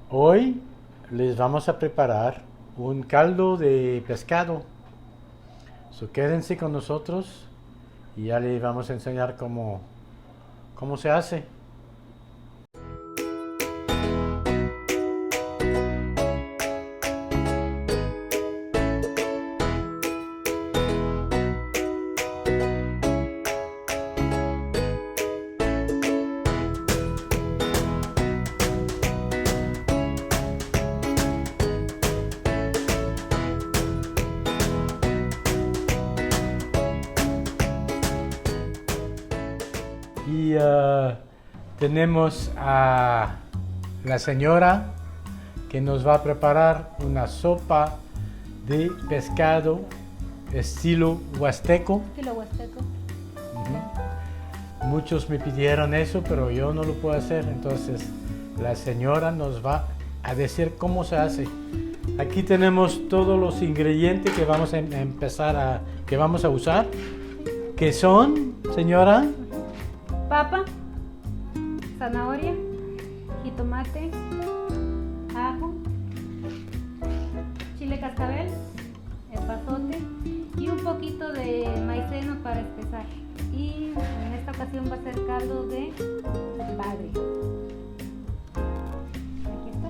Hoy les vamos a preparar un caldo de pescado. So, quédense con nosotros y ya les vamos a enseñar cómo se hace. Y tenemos a la señora que nos va a preparar una sopa de pescado estilo huasteco. Estilo huasteco. Muchos me pidieron eso, pero yo no lo puedo hacer. Entonces la señora nos va a decir cómo se hace. Aquí tenemos todos los ingredientes que vamos que vamos a usar. ¿Qué son, señora? Papa, zanahoria, jitomate, ajo, chile cascabel, epazote y un poquito de maicena para espesar. Y en esta ocasión va a ser caldo de bagre. Aquí está.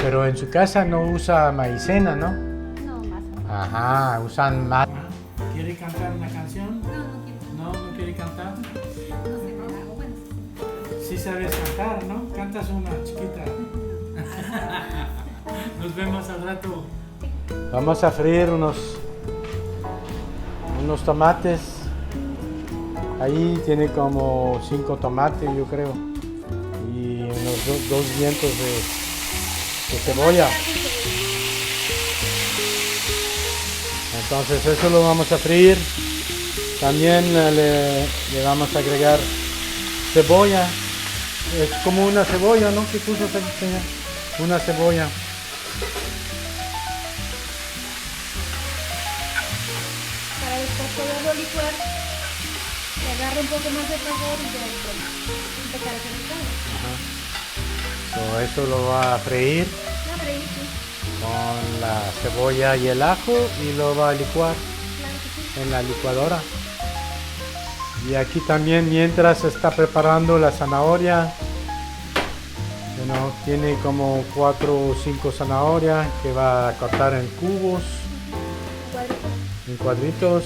Pero en su casa no usa maicena, ¿no? No, más o menos. Ajá, usan más. ¿Quiere cantar una canción? No quiero. No quiere cantar. No sé cantar. Bueno, Sí sabes cantar, ¿no? Cantas una chiquita. Nos vemos al rato. Vamos a freír unos tomates. Ahí tiene como 5 tomates, yo creo. Y unos dos dientes de cebolla. Entonces eso lo vamos a freír. También le vamos a agregar cebolla. Es como una cebolla, ¿no? ¿Qué puso usted, señor? Una cebolla. para después poderlo licuar, le agarra un poco más de sabor y ya después empezar a hacer el caldo. Eso lo va a freír La freír, sí. con la cebolla y el ajo y lo va a licuar Claro que sí. en la licuadora. Y aquí también, mientras se está preparando la zanahoria, tiene como 4 o 5 zanahorias que va a cortar en cubos, Cuadritos. en cuadritos.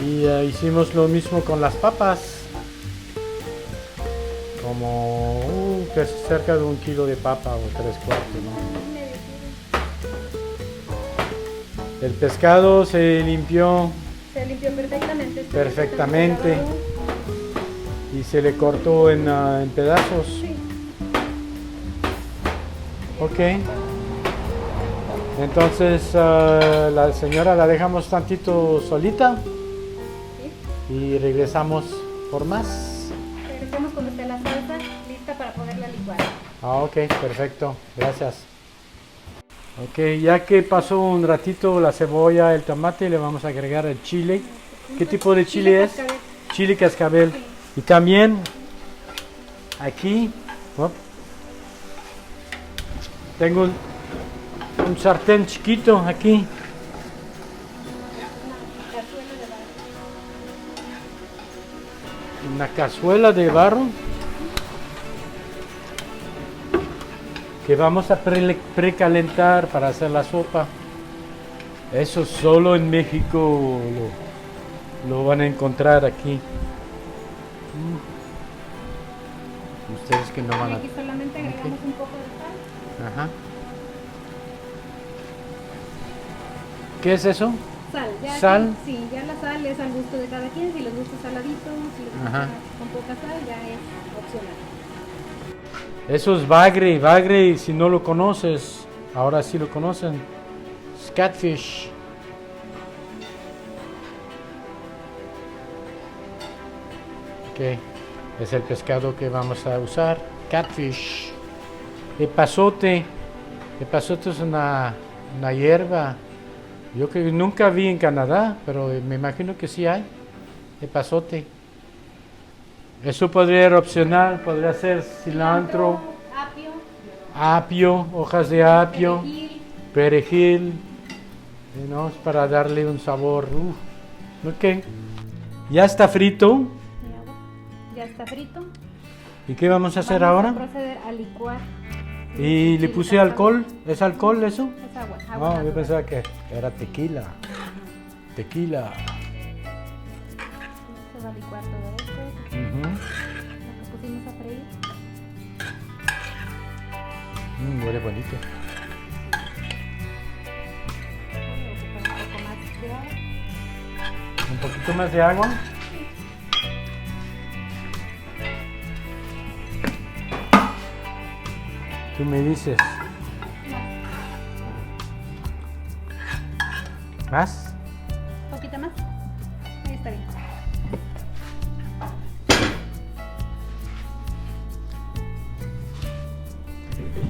Y hicimos lo mismo con las papas, como que es cerca de 1 kilo de papa o 3/4, ¿no? Medio kilo. El pescado se limpió Se limpió perfectamente. perfectamente y se le cortó en pedazos. Sí. Ok. Entonces la señora la dejamos tantito solita Sí. y regresamos por más. Regresamos cuando esté la salsa lista para poderla licuar. Ok, perfecto. Gracias. Ok, ya que pasó un ratito la cebolla, el tomate, le vamos a agregar el chile. ¿Qué tipo de chile es? Cascabel. Chile cascabel. Y también aquí tengo un sartén chiquito aquí. Una cazuela de barro que vamos a precalentar para hacer la sopa. Eso solo en México lo van a encontrar aquí. Ustedes que no van Y a... aquí solamente agregamos un poco de sal. Ajá. ¿Qué es eso? Sal. Ya Sal. aquí, sí, ya la sal es al gusto de cada quien. Si les gusta saladito, si les gusta Ajá. con poca sal, ya es opcional. Eso es bagre. Bagre, si no lo conoces, ahora sí lo conocen. Es catfish. Ok. Es el pescado que vamos a usar. Catfish. Epazote. Epazote es una hierba. Yo que nunca vi en Canadá, pero me imagino que sí hay. Epazote. Eso podría ser opcional, podría ser cilantro, apio, apio, hojas de apio, perejil, perejil, ¿no? Para darle un sabor. Ok. Ya está frito. y agua. Ya está frito. ¿Y qué vamos a hacer Vamos ahora? a proceder a licuar. Y le puse alcohol. ¿Es alcohol eso? Es agua. No, Agua yo natural. pensaba que era tequila. Tequila. Se va a licuar todo esto. Ujú. Lo que pusimos a freír. Huele bonito. Voy a ocupar un poco más de agua. Un poquito más de agua. Tú me dices. ¿Más? Un poquito más. Ahí está bien.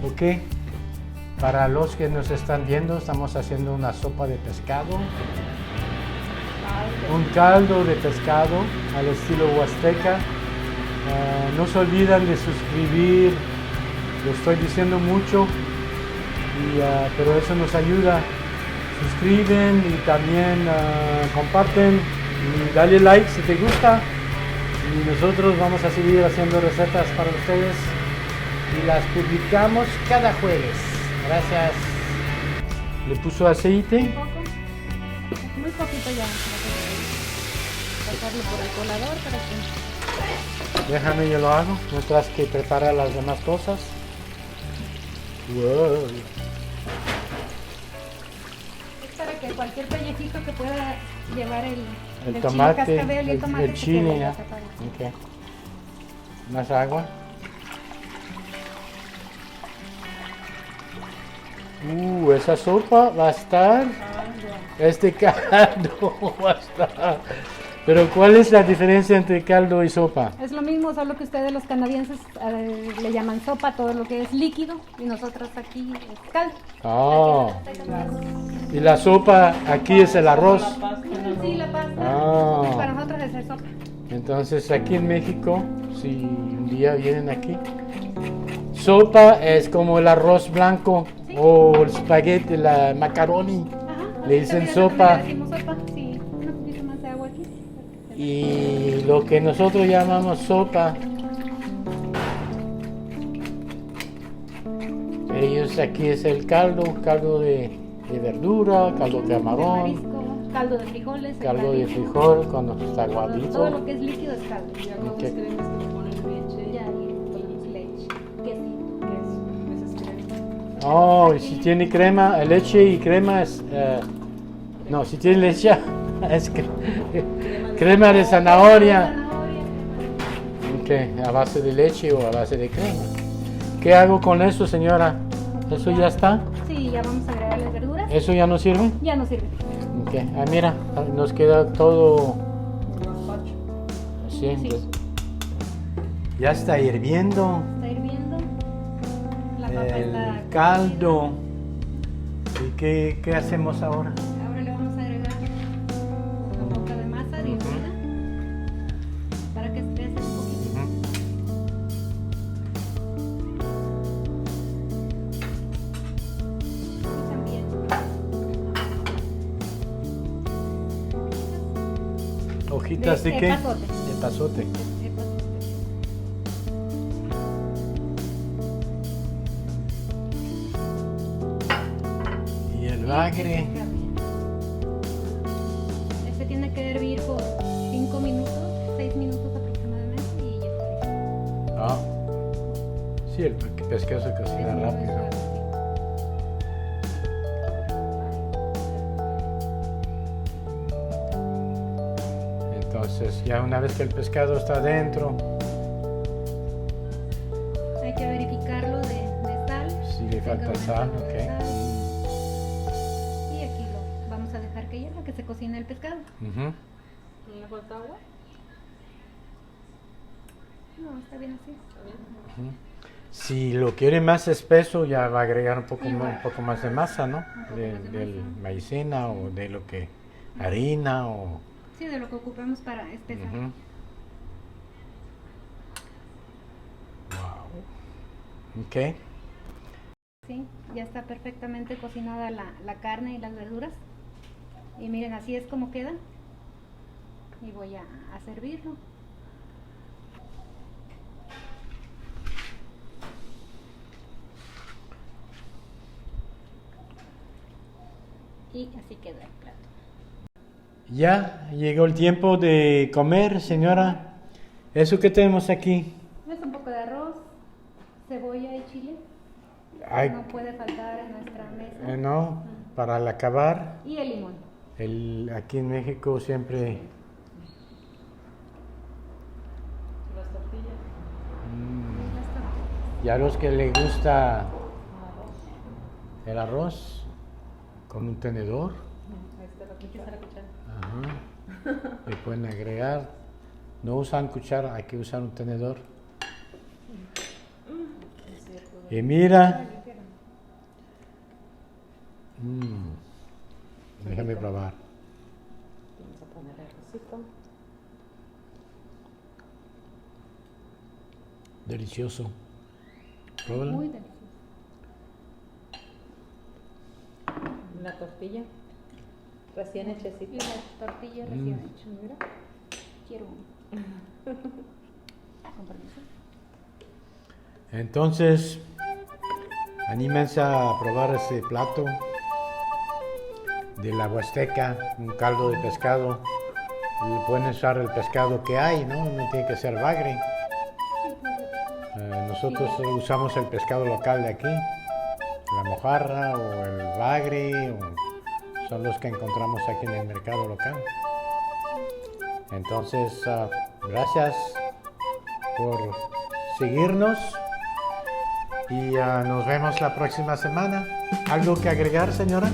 Ok. Para los que nos están viendo, estamos haciendo una sopa de pescado. Un caldo de pescado al estilo huasteca. No se olviden de suscribir. Lo estoy diciendo mucho, pero eso nos ayuda. Suscriben y también comparten y dale like si te gusta. Y nosotros vamos a seguir haciendo recetas para ustedes y las publicamos cada jueves. Gracias. Le puso aceite. Un poco. Muy poquito ya. Pasarlo por el colador para que... Déjame, yo lo hago mientras que prepara las demás cosas. Wow. Es para que cualquier pellejito que pueda llevar el El chile tomate, cascabel y el tomate el se chile, quede ya. separado. Ok. Más agua. Esa sopa va a estar. Este caldo va a estar. Pero ¿cuál es la diferencia entre caldo y sopa? Es lo mismo, solo que ustedes los canadienses le llaman sopa todo lo que es líquido y nosotros aquí es caldo. Ah. Y la sopa aquí es el arroz. Sí, la pasta. Ah. Para nosotros es el sopa. Entonces aquí en México, si un día vienen aquí, sopa es como el arroz blanco o el espagueti, la macaroni. Ajá. Le dicen También sopa. le decimos sopa, sí. Un poquito más de agua aquí. Y lo que nosotros llamamos sopa, ellos aquí es el caldo de verdura, caldo de De camarón, marisco, caldo de frijoles. caldo de caldito. frijol cuando está Todo lo aguadito. que es líquido es caldo. Ya con Ok. las cremas que le ponen leche. Ya ahí ponemos leche, quesito. Queso. Esas cremas. Oh, y si tiene crema, leche y crema es... no, si tiene leche es crema de zanahoria. Ok, a base de leche o a base de crema. ¿Qué hago con eso, señora? ¿Eso ya está? Sí, ya vamos a agregar las verduras. ¿Eso ya no sirve? Ya no sirve. Ok, mira, nos queda todo Gazpacho. así. Sí. Pues. Ya está hirviendo Está hirviendo. La papa está el caldo. ¿Y qué hacemos ahora? Ahora le vamos a agregar una boca de masa diluida para que espese un poquito. Y también ¿Hojitas de De qué? epazote. De epazote. Y el bagre. Este tiene que hervir por 5 minutos, 6 minutos aproximadamente y ya está listo. Ah. Sí, el pescado se cocina Es rápido. suave, sí. Entonces, ya una vez que el pescado está dentro, Hay que verificarlo de sal. si le que tenga falta buen sal, sabor de ok. sal. Y aquí lo vamos a dejar que hierva, que se cocine el pescado. Ujú. ¿No le falta agua? No, está bien así. Si lo quiere más espeso, ya va a agregar un poco más de masa, ¿no? poco más de Del masa. maicena o de lo que harina o... Sí, de lo que ocupamos para espesar. Ujú. Wow. Ok. ¿sí? Ya está perfectamente cocinada la carne y las verduras. Y miren, así es como queda. Y voy a servirlo. Y así queda el plato. Ya llegó el tiempo de comer, señora. ¿Eso que tenemos aquí? Es un poco de arroz, cebolla y chile. Ay, No puede faltar en nuestra mesa. no, para el acabar. Y el limón. Aquí en México siempre Las tortillas. Y las tortillas. y a los que les gusta Arroz. el arroz con un tenedor, Ahí está la cuchara. ajá, le pueden agregar. No usan cuchara, hay que usar un tenedor. Es cierto. Y mira, déjame probar. Vamos a poner el arrocito. Delicioso. Pruébalo. Muy delicioso. La tortilla. Recién Y hechecita. la tortilla recién hecha. Mira. Quiero uno. Con permiso. Entonces, anímense a probar este plato de la Huasteca, un caldo de pescado. Y pueden usar el pescado que hay, ¿no? No tiene que ser bagre. Nosotros usamos el pescado local de aquí, la mojarra o el bagre, son los que encontramos aquí en el mercado local. Entonces, gracias por seguirnos y nos vemos la próxima semana. ¿Algo que agregar, señora?